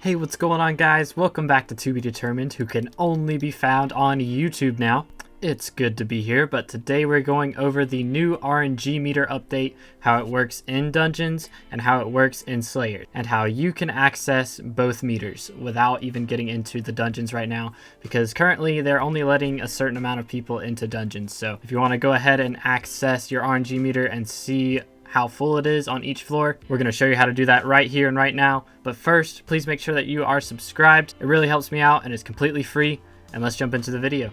Hey, what's going on, guys? Welcome back to Be Determined, who can only be found on YouTube now. It's good to be here, but today we're going over the new RNG Meter update, how it works in dungeons and how it works in Slayer, and how you can access both meters without even getting into the dungeons right now, because currently they're only letting a certain amount of people into dungeons. So if you want to go ahead and access your RNG meter and see how full it is on each floor, we're going to show you how to do that right here and right now. But first, please make sure that you are subscribed. It really helps me out and it's completely free. And let's jump into the video.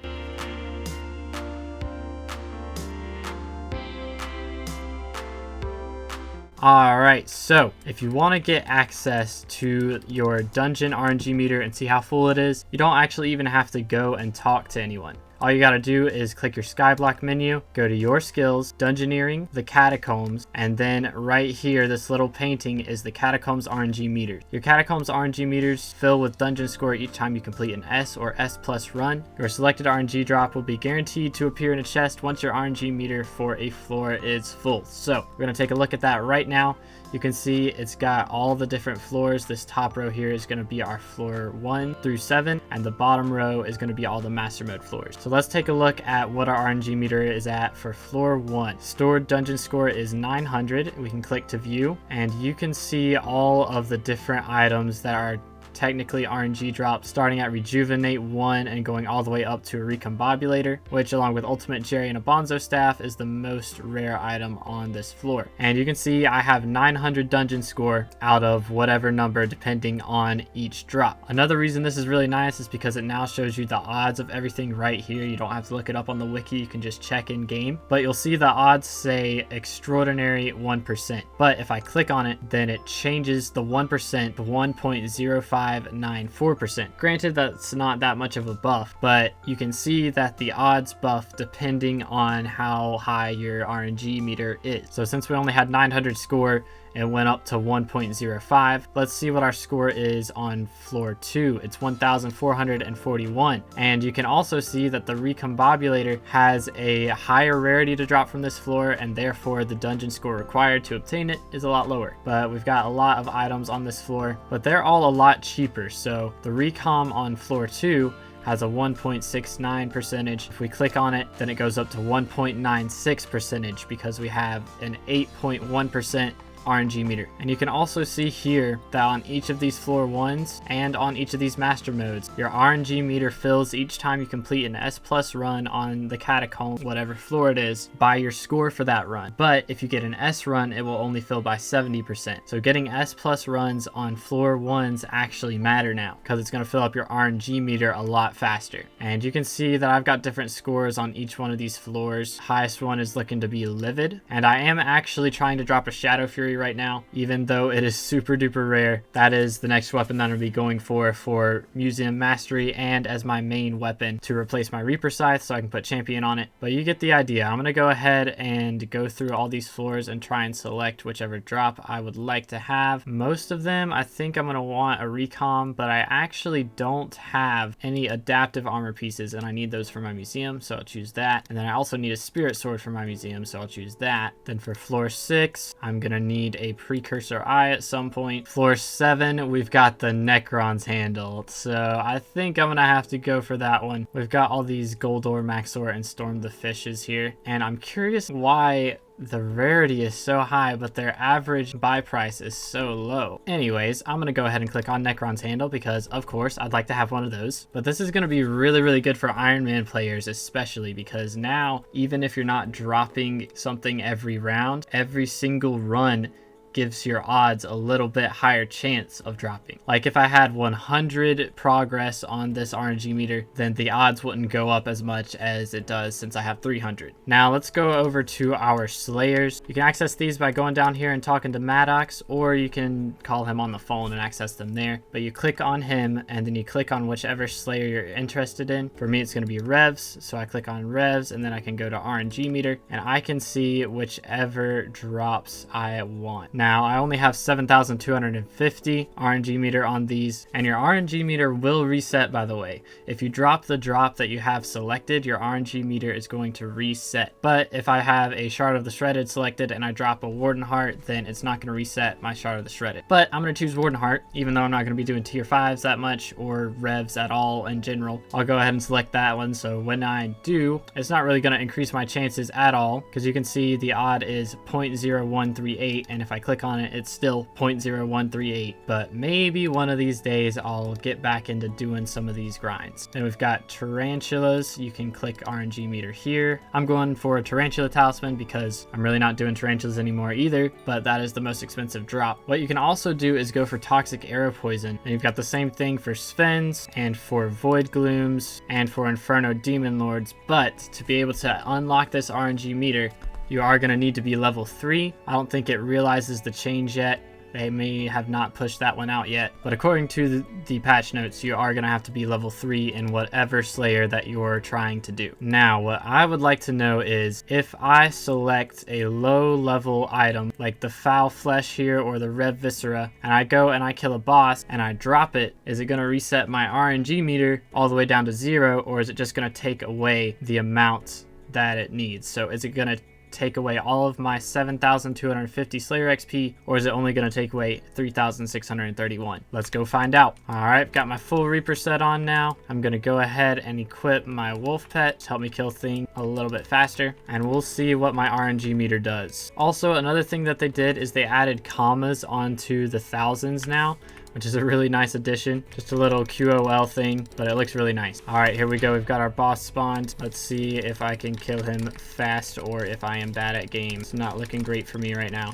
Alright, so if you want to get access to your dungeon RNG meter and see how full it is, you don't actually even have to go and talk to anyone. All you gotta do is click your SkyBlock menu, go to your skills, Dungeoneering, the Catacombs, and then right here, this little painting is the Catacombs RNG meter. Your Catacombs RNG meters fill with dungeon score each time you complete an S or S plus run. Your selected RNG drop will be guaranteed to appear in a chest once your RNG meter for a floor is full. So we're gonna take a look at that right now. You can see it's got all the different floors. This top row here is going to be our floor 1 through 7, and the bottom row is going to be all the master mode floors. So let's take a look at what our RNG meter is at for floor 1. Stored dungeon score is 900. We can click to view, and you can see all of the different items that are technically RNG drops, starting at Rejuvenate 1 and going all the way up to a Recombobulator, which along with Ultimate Jerry and a Bonzo Staff is the most rare item on this floor. And you can see I have 900 dungeon score out of whatever number depending on each drop. Another reason this is really nice is because it now shows you the odds of everything right here. You don't have to look it up on the wiki, you can just check in game, but you'll see the odds say extraordinary 1%. But if I click on it, then it changes the 1% to 1.0594%. Granted, that's not that much of a buff, but you can see that the odds buff depending on how high your RNG meter is. So since we only had 900 score, it went up to 1.05. Let's see what our score is on floor 2. It's 1,441. And you can also see that the Recombobulator has a higher rarity to drop from this floor, and therefore the dungeon score required to obtain it is a lot lower. But we've got a lot of items on this floor, but they're all a lot cheaper. So the Recom on floor 2 has a 1.69 percentage. If we click on it, then it goes up to 1.96 percentage because we have an 8.1% RNG meter. And you can also see here that on each of these floor 1s and on each of these master modes, your RNG meter fills each time you complete an S plus run on the catacomb, whatever floor it is, by your score for that run. But if you get an S run, it will only fill by 70%. So getting S plus runs on floor 1s actually matter now because it's going to fill up your RNG meter a lot faster. And you can see that I've got different scores on each one of these floors. Highest one is looking to be Livid, and I am actually trying to drop a Shadow Fury right now, even though it is super duper rare. That is the next weapon that I'm going to be going for Museum Mastery and as my main weapon to replace my Reaper Scythe so I can put Champion on it. But you get the idea. I'm going to go ahead and go through all these floors and try and select whichever drop I would like to have. Most of them I think I'm going to want a Recom, but I actually don't have any adaptive armor pieces and I need those for my museum, so I'll choose that. And then I also need a Spirit Sword for my museum, so I'll choose that. Then for floor 6, I'm going to need a Precursor Eye at some point. Floor 7, we've got the Necron's handle, so I think I'm gonna have to go for that one. We've got all these Goldor, Maxor, and Storm the Fishes here, and I'm curious why the rarity is so high but their average buy price is so low. Anyways, I'm gonna go ahead and click on Necron's handle because of course I'd like to have one of those. But this is gonna be really good for Iron Man players, especially because now even if you're not dropping something every round, every single run gives your odds a little bit higher chance of dropping. Like if I had 100 progress on this RNG meter, then the odds wouldn't go up as much as it does since I have 300. Now let's go over to our Slayers. You can access these by going down here and talking to Maddox, or you can call him on the phone and access them there. But you click on him and then you click on whichever Slayer you're interested in. For me, it's going to be Revs, so I click on Revs and then I can go to RNG meter and I can see whichever drops I want. Now, I only have 7,250 RNG meter on these, and your RNG meter will reset, by the way. If you drop the drop that you have selected, your RNG meter is going to reset. But if I have a Shard of the Shredded selected and I drop a Warden Heart, then it's not going to reset my Shard of the Shredded. But I'm going to choose Warden Heart, even though I'm not going to be doing tier 5s that much or revs at all in general. I'll go ahead and select that one, so when I do, it's not really going to increase my chances at all, because you can see the odd is 0.0138, and if I click on it, it's still 0.0138. But maybe one of these days I'll get back into doing some of these grinds. Then we've got tarantulas. You can click RNG meter here. I'm going for a tarantula talisman because I'm really not doing tarantulas anymore either, but that is the most expensive drop. What you can also do is go for toxic arrow poison, and you've got the same thing for Svens and for void glooms and for inferno demon lords. But to be able to unlock this RNG meter, you are going to need to be level 3. I don't think it realizes the change yet. They may have not pushed that one out yet, but according to the patch notes, you are going to have to be level 3 in whatever Slayer that you're trying to do. Now, what I would like to know is if I select a low level item like the foul flesh here or the red viscera, and I go and I kill a boss and I drop it, is it going to reset my RNG meter all the way down to 0, or is it just going to take away the amount that it needs? So is it going to take away all of my 7,250 Slayer XP, or is it only going to take away 3,631? Let's go find out. Alright, got my full Reaper set on now. I'm going to go ahead and equip my wolf pet to help me kill things a little bit faster, and we'll see what my RNG meter does. Also, another thing that they did is they added commas onto the thousands now, which is a really nice addition. Just a little QOL thing, but it looks really nice. All right, here we go. We've got our boss spawned. Let's see if I can kill him fast or if I am bad at games. It's not looking great for me right now.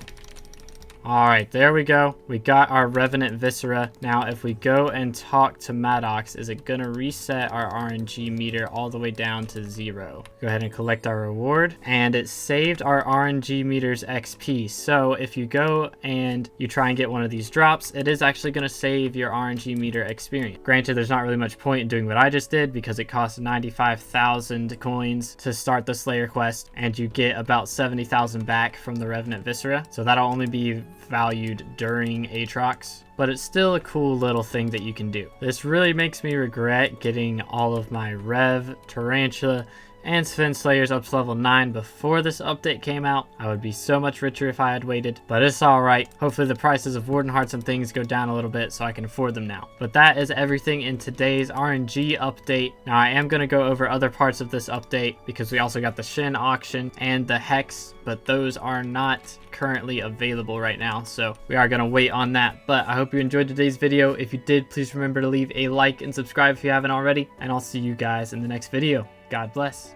All right, there we go. We got our Revenant Viscera. Now, if we go and talk to Maddox, is it gonna reset our RNG meter all the way down to 0? Go ahead and collect our reward, and it saved our RNG meter's XP. So if you go and you try and get one of these drops, it is actually gonna save your RNG meter experience. Granted, there's not really much point in doing what I just did because it costs 95,000 coins to start the Slayer quest, and you get about 70,000 back from the Revenant Viscera. So that'll only be valued during Aatrox, but it's still a cool little thing that you can do. This really makes me regret getting all of my Rev, Tarantula, and Sven Slayers up to level 9 before this update came out. I would be so much richer if I had waited, but it's alright. Hopefully the prices of Warden Hearts and things go down a little bit so I can afford them now. But that is everything in today's RNG update. Now I am going to go over other parts of this update because we also got the Shin auction and the Hex, but those are not currently available right now, so we are going to wait on that. But I hope you enjoyed today's video. If you did, please remember to leave a like and subscribe if you haven't already, and I'll see you guys in the next video. God bless.